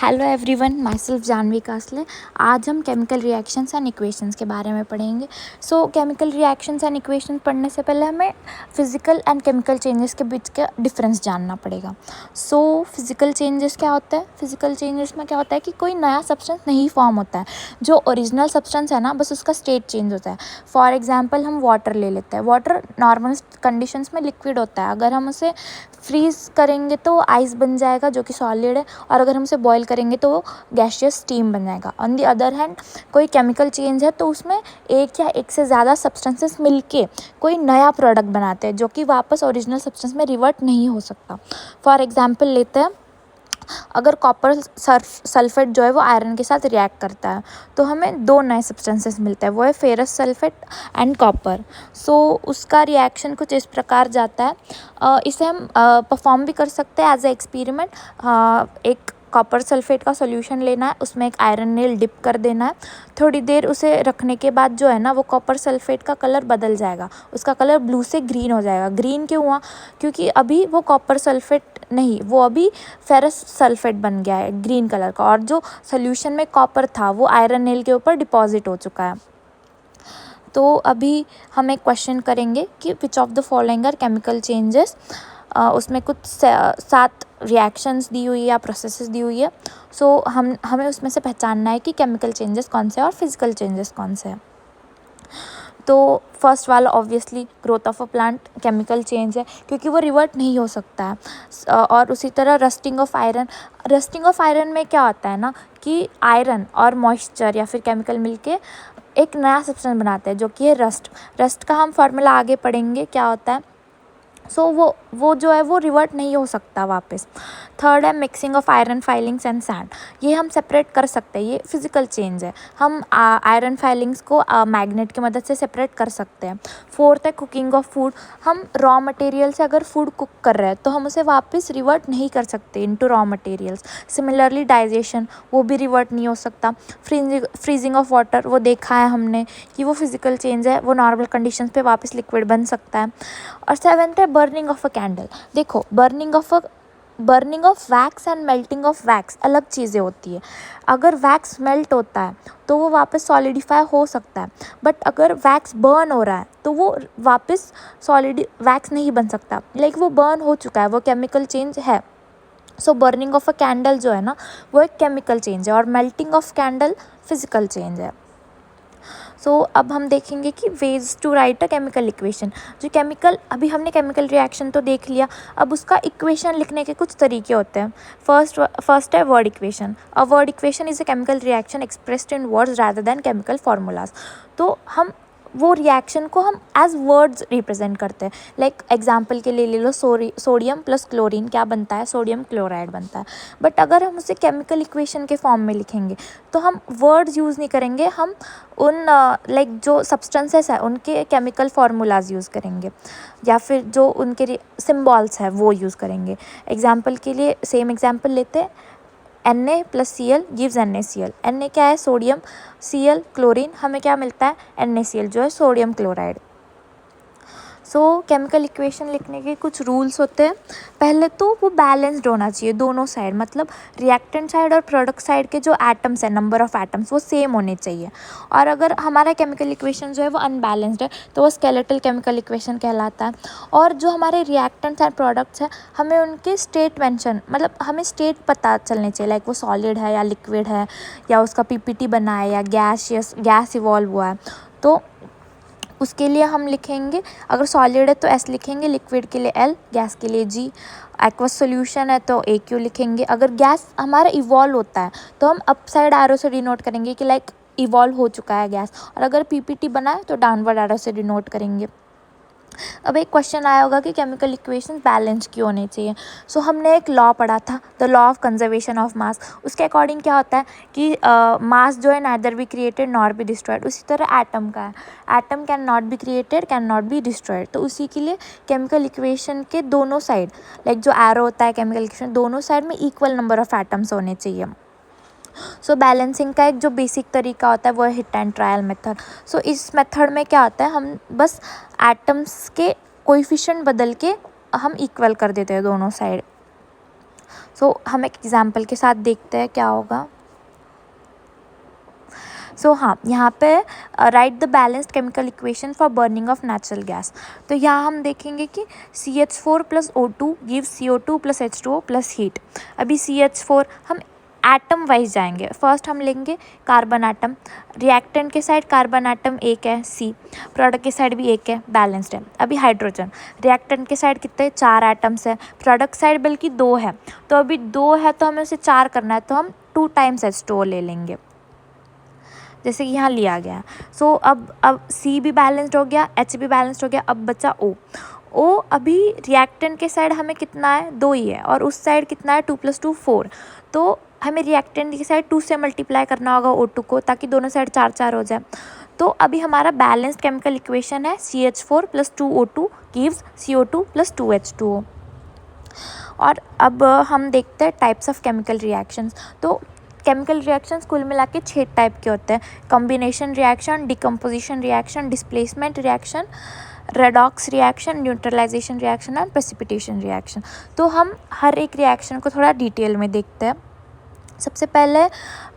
Hello everyone, myself Janvi Kasle. आज हम chemical reactions and equations के बारे में पढ़ेंगे। केमिकल रिएक्शंस एंड इक्वेशंस पढ़ने से पहले हमें फिजिकल एंड केमिकल चेंजेस के बीच का डिफरेंस जानना पड़ेगा। फिजिकल चेंजेस क्या होता है? फिजिकल चेंजेस में क्या होता है कि कोई नया सब्सटेंस नहीं फॉर्म होता है, जो ओरिजिनल सब्सटेंस है ना, बस उसका स्टेट चेंज होता है। फॉर एग्जाम्पल हम वाटर ले लेते हैं। वाटर नॉर्मल कंडीशंस में लिक्विड होता है। अगर हम उसे फ्रीज़ करेंगे तो आइस बन जाएगा, जो कि सॉलिड है, और अगर हम उसे बॉईल करेंगे तो वो गैसियस स्टीम बन जाएगा। ऑन दी अदर हैंड कोई केमिकल चेंज है तो उसमें एक या एक से ज़्यादा सब्सटेंसेस मिलके कोई नया प्रोडक्ट बनाते हैं, जो कि वापस ओरिजिनल सब्सटेंस में रिवर्ट नहीं हो सकता। फॉर एग्जाम्पल लेते हैं, अगर कॉपर सल्फेट जो है वो आयरन के साथ रिएक्ट करता है तो हमें दो नए सब्सटेंसेस मिलते हैं, वो है फेरस सल्फेट एंड कॉपर। उसका रिएक्शन कुछ इस प्रकार जाता है। इसे हम परफॉर्म भी कर सकते हैं एज ए एक्सपेरिमेंट। एक कॉपर सल्फेट का सॉल्यूशन लेना है, उसमें एक आयरन नेल डिप कर देना है। थोड़ी देर उसे रखने के बाद जो है ना, वो कॉपर सल्फेट का कलर बदल जाएगा, उसका कलर ब्लू से ग्रीन हो जाएगा। ग्रीन क्यों हुआ? क्योंकि अभी वो कॉपर सल्फेट नहीं, वो अभी फेरस सल्फेट बन गया है ग्रीन कलर का, और जो सॉल्यूशन में कॉपर था वो आयरन नेल के ऊपर डिपॉजिट हो चुका है। तो अभी हम एक क्वेश्चन करेंगे कि which of the following are chemical changes. उसमें कुछ 7 रिएक्शंस दी हुई है या प्रोसेसेस दी हुई है। हमें उसमें से पहचानना है कि केमिकल चेंजेस कौन से हैं और फिजिकल चेंजेस कौन से हैं। तो फर्स्ट वाला obviously growth of a plant chemical change है, क्योंकि वो रिवर्ट नहीं हो सकता है। और उसी तरह rusting of iron. Rusting of iron में क्या होता है ना, कि आयरन और मॉइस्चर या फिर केमिकल मिलके एक नया सब्सटेंस बनाते हैं, जो कि है रस्ट। रस्ट का हम फार्मूला आगे पढ़ेंगे क्या होता है। वो जो है वो रिवर्ट नहीं हो सकता वापस। थर्ड है mixing of iron filings and sand. ये हम सेपरेट कर सकते हैं, ये फिजिकल चेंज है। हम आयरन फाइलिंग्स को मैग्नेट की मदद से सेपरेट कर सकते हैं। फोर्थ है कुकिंग ऑफ फूड। हम रॉ मटेरियल से अगर फूड कुक कर रहे हैं तो हम उसे वापस रिवर्ट नहीं कर सकते into raw materials. Similarly digestion, वो भी रिवर्ट नहीं हो सकता। फ्रीजिंग ऑफ वाटर, वो देखा है हमने कि वो फिजिकल चेंज है, वो नॉर्मल कंडीशंस पे वापस लिक्विड बन सकता है। और सेवेंथ है बर्निंग ऑफ अ कैंडल। देखो, burning of wax and melting of wax अलग चीज़ें होती है। अगर वैक्स मेल्ट होता है तो वो वापस सॉलिडिफाई हो सकता है, बट अगर वैक्स बर्न हो रहा है तो वो वापस सॉलिड वैक्स नहीं बन सकता। वो बर्न हो चुका है, वो केमिकल चेंज है। बर्निंग ऑफ अ कैंडल जो है ना, वो एक केमिकल चेंज है, और melting of candle physical change है। अब हम देखेंगे कि ways to write a chemical equation. अभी हमने केमिकल रिएक्शन तो देख लिया, अब उसका इक्वेशन लिखने के कुछ तरीके होते हैं। फर्स्ट है word equation. A word equation is a chemical reaction expressed in words rather than chemical formulas. तो हम वो रिएक्शन को हम एज वर्ड्स रिप्रेजेंट करते हैं। एग्जाम्पल के लिए ले लो, सोडियम प्लस क्लोरीन क्या बनता है? सोडियम क्लोराइड बनता है। बट अगर हम उसे केमिकल इक्वेशन के फॉर्म में लिखेंगे तो हम वर्ड्स यूज़ नहीं करेंगे, हम उन जो सब्सटेंसेस है उनके केमिकल फार्मूलाज यूज़ करेंगे, या फिर जो उनके सिम्बॉल्स है वो यूज़ करेंगे। एग्जाम्पल के लिए सेम एग्जाम्पल लेते हैं, Na plus Cl gives NaCl। Na क्या है? सोडियम। Cl क्लोरीन, हमें क्या मिलता है? NaCl, जो है सोडियम क्लोराइड। केमिकल इक्वेशन लिखने के कुछ रूल्स होते हैं। पहले तो वो बैलेंस्ड होना चाहिए दोनों साइड, मतलब रिएक्टेंट साइड और प्रोडक्ट साइड के जो एटम्स है, नंबर ऑफ एटम्स, वो सेम होने चाहिए। और अगर हमारा केमिकल इक्वेशन जो है वो अनबैलेंस्ड है तो वो स्केलेटल केमिकल इक्वेशन कहलाता है। और जो हमारे रिएक्टेंट्स एंड प्रोडक्ट्स हैं, हमें उनके स्टेट मेंशन, मतलब हमें स्टेट पता चलने चाहिए, वो सॉलिड है या लिक्विड है, या उसका पीपीटी बना है, या गैस इवॉल्व हुआ है। तो उसके लिए हम लिखेंगे, अगर सॉलिड है तो S लिखेंगे, लिक्विड के लिए L, गैस के लिए G, एक्वस सॉल्यूशन है तो AQ लिखेंगे। अगर गैस हमारा इवॉल्व होता है तो हम अपसाइड एरो से डिनोट करेंगे कि इवॉल्व हो चुका है गैस, और अगर PPT बना है तो डाउनवर्ड एरो से डिनोट करेंगे। अब एक क्वेश्चन आया होगा कि केमिकल इक्वेशन बैलेंस क्यों होने चाहिए। हमने एक लॉ पढ़ा था, the law of conservation of mass. उसके अकॉर्डिंग क्या होता है कि मास जो है neither be created not be destroyed. उसी तरह एटम का है, atom can not be created, can not be destroyed. तो उसी के लिए केमिकल इक्वेशन के दोनों साइड, जो एरो होता है केमिकल इक्वेशन, दोनों साइड में इक्वल नंबर ऑफ एटम्स होने चाहिए। बैलेंसिंग का एक जो बेसिक तरीका होता है वो है हिट एंड ट्रायल मेथड। इस मेथड में क्या होता है, हम बस एटम्स के कोएफिशिएंट बदल के हम इक्वल कर देते हैं दोनों साइड। सो हम एक एग्जाम्पल के साथ देखते हैं क्या होगा। सो हाँ, यहाँ पे right the balanced chemical equation for burning of natural gas. तो यहाँ हम देखेंगे कि CH4 + O2 gives CO2 + H2O + heat. अभी CH4 हम एटम वाइज जाएंगे। फर्स्ट हम लेंगे कार्बन एटम, रिएक्टेंट के साइड कार्बन एटम एक है C, प्रोडक्ट के साइड भी एक है, बैलेंस्ड है। अभी हाइड्रोजन, रिएक्टेंट के साइड कितने 4 एटम्स है, प्रोडक्ट साइड बल्कि 2 है। तो अभी 2 है तो हमें उसे 4 करना है, तो हम 2 टाइम्स H2O ले लेंगे जैसे कि यहाँ लिया गया। सो अब C भी बैलेंस्ड हो गया, H भी बैलेंस्ड हो गया, अब बचा O अभी रिएक्टेंट के साइड हमें कितना है 2 ही है, और उस साइड कितना है 2 + 2 4। तो हमें रिएक्टेंट की साइड 2 से मल्टीप्लाई करना होगा O2 को, ताकि दोनों साइड 4 हो जाए। तो अभी हमारा बैलेंस्ड केमिकल इक्वेशन है CH4 + 2O2 gives CO2 + 2H2O। और अब हम देखते हैं टाइप्स ऑफ केमिकल रिएक्शंस। तो केमिकल रिएक्शंस कुल मिला के 6 टाइप के होते हैं। Combination reaction, decomposition reaction, displacement reaction, redox reaction, neutralisation reaction and precipitation reaction. तो हम हर एक रिएक्शन को थोड़ा डिटेल में देखते हैं। सबसे पहले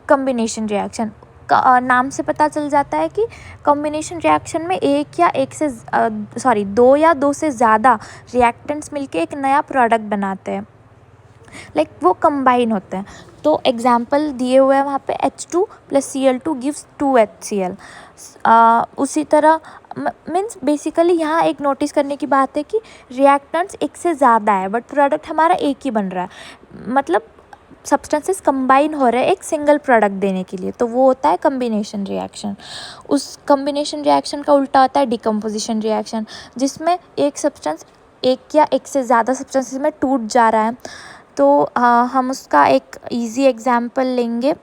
कॉम्बिनेशन रिएक्शन। नाम से पता चल जाता है कि कॉम्बिनेशन रिएक्शन में दो या दो से ज़्यादा रिएक्टेंट्स मिलके एक नया प्रोडक्ट बनाते हैं, वो कंबाइन होते हैं। तो एग्जाम्पल दिए हुए हैं वहाँ पे H2 + Cl2 गिव्स 2HCl। उसी तरह मीन्स बेसिकली यहाँ एक नोटिस करने की बात है कि रिएक्टेंट्स एक से ज़्यादा है बट प्रोडक्ट हमारा एक ही बन रहा है, मतलब सब्सटेंसेस कंबाइन हो रहे हैं एक सिंगल प्रोडक्ट देने के लिए, तो वो होता है कॉम्बिनेशन रिएक्शन। उस कॉम्बिनेशन रिएक्शन का उल्टा होता है डिकम्पोजिशन रिएक्शन, जिसमें एक सब्सटेंस एक या एक से ज़्यादा सब्सटेंसेस में टूट जा रहा है। तो हम उसका एक इजी एग्जाम्पल लेंगे।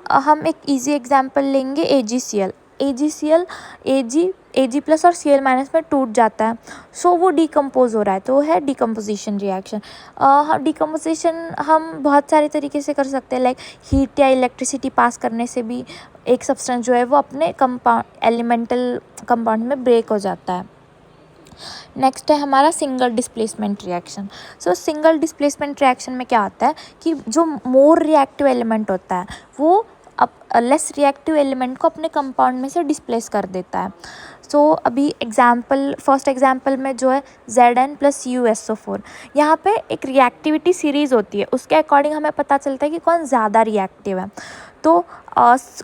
हम एक इजी एग्जाम्पल लेंगे AgCl। Ag प्लस और Cl माइनस में टूट जाता है, सो वो डिकम्पोज हो रहा है, तो वो है डिकम्पोजिशन रिएक्शन। डिकम्पोजिशन हम बहुत सारे तरीके से कर सकते हैं, हीट या इलेक्ट्रिसिटी पास करने से भी एक सब्सटेंस जो है वो अपने एलिमेंटल कंपाउंड में ब्रेक हो जाता है। नेक्स्ट है हमारा सिंगल डिस्प्लेसमेंट रिएक्शन। सो सिंगल डिस्प्लेसमेंट रिएक्शन में क्या होता है कि जो मोर रिएक्टिव एलिमेंट होता है वो लेस रिएक्टिव एलिमेंट को अपने कंपाउंड में से डिस्प्लेस कर देता है। सो अभी फर्स्ट एग्जाम्पल में जो है Zn + CuSO4, यहाँ पे एक रिएक्टिविटी सीरीज़ होती है, उसके अकॉर्डिंग हमें पता चलता है कि कौन ज़्यादा रिएक्टिव है। तो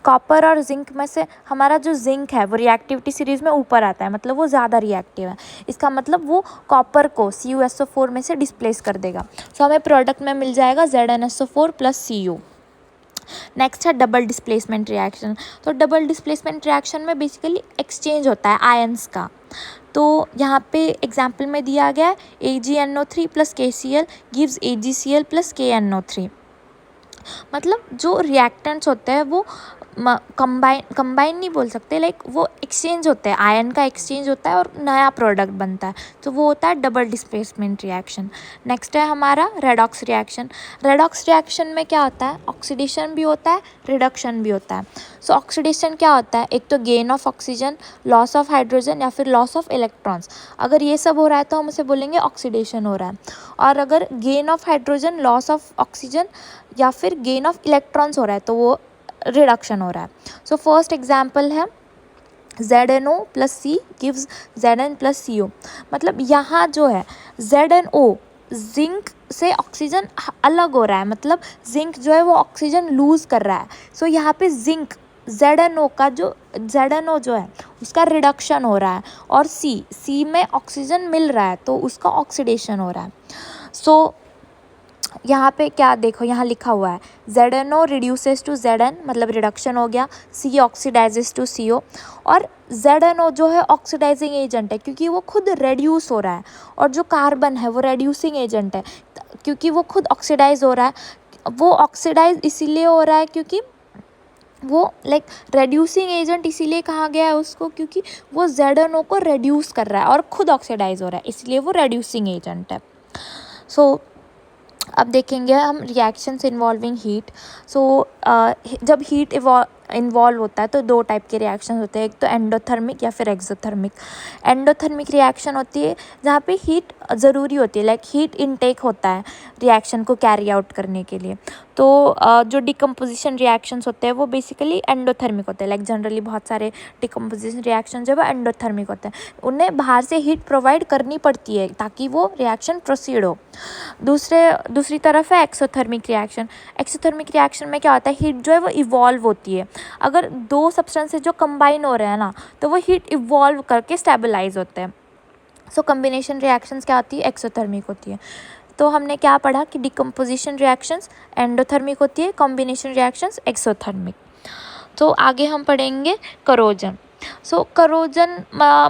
कॉपर और जिंक में से हमारा जो जिंक है वो रिएक्टिविटी सीरीज़ में ऊपर आता है, मतलब वो ज़्यादा रिएक्टिव है, इसका मतलब वो कॉपर को CuSO4 में से डिस्प्लेस कर देगा। सो हमें प्रोडक्ट में मिल जाएगा ZnSO4 + Cu। नेक्स्ट है डबल डिस्प्लेसमेंट रिएक्शन। तो डबल डिस्प्लेसमेंट रिएक्शन में बेसिकली एक्सचेंज होता है आयंस का। तो यहाँ पे एग्जाम्पल में दिया गया है AgNO3 + KCl gives AgCl + KNO3। मतलब जो रिएक्टेंट्स होते हैं वो कंबाइन नहीं बोल सकते, वो एक्सचेंज होते हैं, आयन का एक्सचेंज होता है और नया प्रोडक्ट बनता है, तो वो होता है डबल डिस्प्लेसमेंट रिएक्शन। नेक्स्ट है हमारा रेडॉक्स रिएक्शन। रेडॉक्स रिएक्शन में क्या होता है, ऑक्सीडेशन भी होता है, रिडक्शन भी होता है। सो ऑक्सीडेशन क्या होता है, एक तो gain of oxygen, loss of hydrogen या फिर लॉस ऑफ इलेक्ट्रॉन्स। अगर ये सब हो रहा है तो हम उसे बोलेंगे ऑक्सीडेशन हो रहा है। और अगर gain of hydrogen, loss of oxygen या फिर गेन ऑफ इलेक्ट्रॉन्स हो रहा है तो वो रिडक्शन हो रहा है। सो फर्स्ट एग्जाम्पल है ZnO + C gives Zn + CO। मतलब यहाँ जो है ZnO जिंक से ऑक्सीजन अलग हो रहा है, मतलब जिंक जो है वो ऑक्सीजन लूज़ कर रहा है। सो यहाँ पे जिंक ZnO जो है उसका रिडक्शन हो रहा है, और C में ऑक्सीजन मिल रहा है तो उसका ऑक्सीडेशन हो रहा है। सो यहाँ पे क्या देखो, यहाँ लिखा हुआ है ZnO रिड्यूसेस टू Zn, मतलब रिडक्शन हो गया, C ऑक्सीडाइजेस टू CO। और ZnO जो है ऑक्सीडाइजिंग एजेंट है क्योंकि वो खुद रेड्यूस हो रहा है, और जो कार्बन है वो रेड्यूसिंग एजेंट है क्योंकि वो खुद ऑक्सीडाइज हो रहा है। वो ऑक्सीडाइज इसीलिए हो रहा है क्योंकि वो रेड्यूसिंग एजेंट इसीलिए कहा गया है उसको क्योंकि वो ZnO को रेड्यूस कर रहा है और खुद ऑक्सीडाइज हो रहा है, इसलिए वो रेड्यूसिंग एजेंट है। सो अब देखेंगे हम रिएक्शंस इन्वॉल्विंग हीट। सो जब इन्वॉल्व होता है तो दो टाइप के रिएक्शन होते हैं, एक तो एंडोथर्मिक या फिर एक्सोथर्मिक। एंडोथर्मिक रिएक्शन होती है जहाँ पे हीट ज़रूरी होती है, लाइक हीट इनटेक होता है रिएक्शन को कैरी आउट करने के लिए। तो जो डिकम्पोजिशन रिएक्शंस होते हैं वो बेसिकली एंडोथर्मिक होते हैं, लाइक जनरली बहुत सारे डिकम्पोजिशन रिएक्शन जो है एंडोथर्मिक होते हैं, उन्हें बाहर से हीट प्रोवाइड करनी पड़ती है ताकि वो रिएक्शन प्रोसीड हो। दूसरी तरफ है एक्सोथर्मिक रिएक्शन। एक्सोथर्मिक रिएक्शन में क्या होता है, हीट जो है वो इवॉल्व होती है। अगर दो सब्सटेंसेस जो कंबाइन हो रहे हैं ना, तो वो हीट इवॉल्व करके स्टेबलाइज होते हैं। सो कम्बिनेशन रिएक्शंस क्या होती है, एक्सोथर्मिक होती है। तो हमने क्या पढ़ा कि डिकम्पोजिशन रिएक्शंस एंडोथर्मिक होती है, कॉम्बिनेशन रिएक्शंस एक्सोथर्मिक। तो आगे हम पढ़ेंगे करोजन। सो करोजन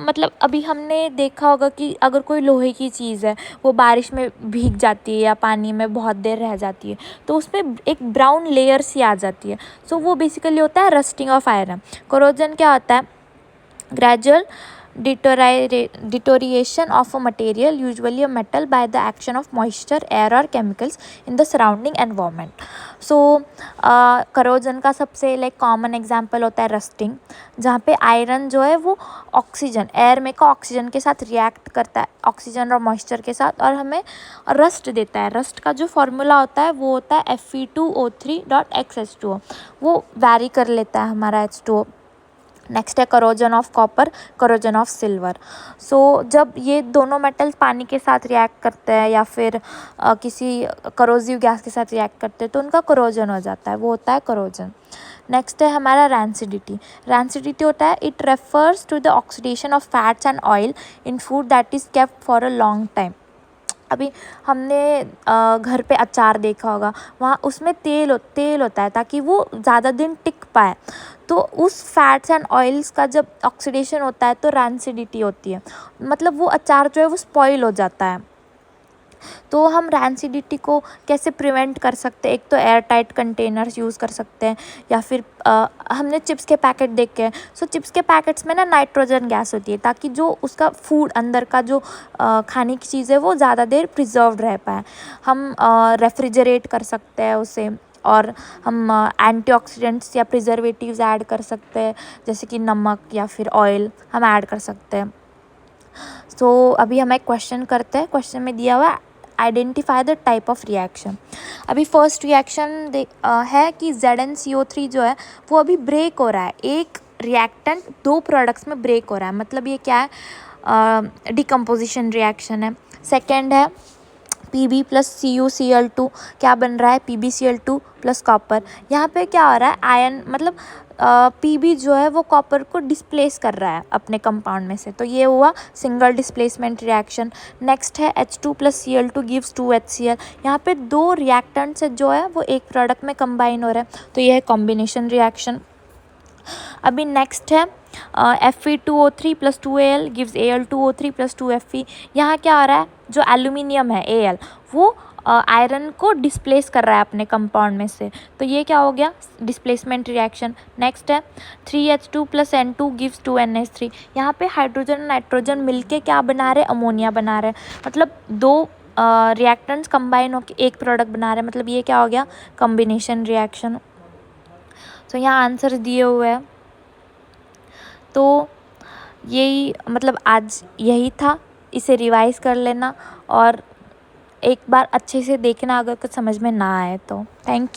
मतलब अभी हमने देखा होगा कि अगर कोई लोहे की चीज़ है वो बारिश में भीग जाती है या पानी में बहुत देर रह जाती है तो उसमें एक ब्राउन लेयर सी आ जाती है। सो वो बेसिकली होता है रस्टिंग ऑफ आयरन। करोजन क्या होता है, gradual deterioration of a material, usually a metal, by the action of moisture, air or chemicals in the surrounding environment. So corrosion का सबसे लाइक कॉमन एग्जांपल होता है रस्टिंग, जहाँ पे आयरन जो है वो ऑक्सीजन एयर में का ऑक्सीजन के साथ रिएक्ट करता है, ऑक्सीजन और मॉइस्चर के साथ, और हमें रस्ट देता है। रस्ट का जो फॉर्मूला होता है वो होता है Fe2O3.XH2O, वो वैरी कर लेता है हमारा H2O। नेक्स्ट है corrosion of copper, corrosion of silver. So जब ये दोनों मेटल्स पानी के साथ रिएक्ट करते हैं या फिर किसी करोजिव गैस के साथ रिएक्ट करते हैं तो उनका करोजन हो जाता है, वो होता है करोजन। नेक्स्ट है हमारा रैंसिडिटी। रैंसिडिटी होता है, it refers to the oxidation of fats and oil in food that is kept for a long time. अभी हमने घर पे अचार देखा होगा, वहाँ उसमें तेल होता है ताकि वो ज़्यादा दिन टिक पाए। तो उस फैट्स एंड ऑयल्स का जब ऑक्सीडेशन होता है तो रैंसिडिटी होती है, मतलब वो अचार जो है वो स्पॉइल हो जाता है। तो हम रैंसिडिटी को कैसे प्रिवेंट कर सकते हैं, एक तो एयर टाइट कंटेनर्स यूज़ कर सकते हैं, या फिर हमने चिप्स के पैकेट देखे हैं। सो चिप्स के पैकेट्स में ना नाइट्रोजन गैस होती है ताकि जो उसका फूड अंदर का जो खाने की चीज़ है वो ज़्यादा देर प्रिजर्व्ड रह पाए। हम रेफ्रिजरेट कर सकते हैं उसे, और हम एंटीऑक्सीडेंट्स या प्रिजर्वेटिव्स ऐड कर सकते हैं, जैसे कि नमक या फिर ऑयल हम ऐड कर सकते हैं। तो अभी हम एक क्वेश्चन करते हैं। क्वेश्चन में दिया हुआ है identify the type of reaction. अभी फर्स्ट रिएक्शन है कि ZnCO3 जो है वो अभी ब्रेक हो रहा है, एक रिएक्टेंट दो प्रोडक्ट्स में ब्रेक हो रहा है, मतलब ये क्या है, डिकम्पोजिशन रिएक्शन है। सेकेंड है Pb प्लस CuCl2, क्या बन रहा है, PbCl2 प्लस कॉपर। यहाँ पे क्या हो रहा है, आयन मतलब Pb जो है वो कॉपर को डिस्प्लेस कर रहा है अपने कंपाउंड में से, तो ये हुआ सिंगल डिस्प्लेसमेंट रिएक्शन। नेक्स्ट है H2 plus Cl2 gives 2HCl। यहाँ पे दो रिएक्टेंट्स जो है वो एक प्रोडक्ट में कंबाइन हो रहा है, तो ये है कॉम्बिनेशन रिएक्शन। अभी नेक्स्ट है Fe2O3 plus 2Al gives Al2O3 plus 2Fe। यहाँ क्या आ रहा है, जो एल्यूमिनियम है Al वो आयरन को डिस्प्लेस कर रहा है अपने कंपाउंड में से, तो ये क्या हो गया, डिस्प्लेसमेंट रिएक्शन। नेक्स्ट है 3H2 plus N2 gives 2NH3। यहाँ पे हाइड्रोजन नाइट्रोजन मिलके क्या बना रहे, अमोनिया बना रहे, मतलब दो रिएक्टेंट्स कंबाइन होकर एक प्रोडक्ट बना रहे हैं, मतलब ये क्या हो गया, कॉम्बिनेशन रिएक्शन। तो यहाँ आंसर दिए हुए हैं। तो यही मतलब आज यही था, इसे रिवाइज़ कर लेना और एक बार अच्छे से देखना अगर कुछ समझ में ना आए तो। Thank you.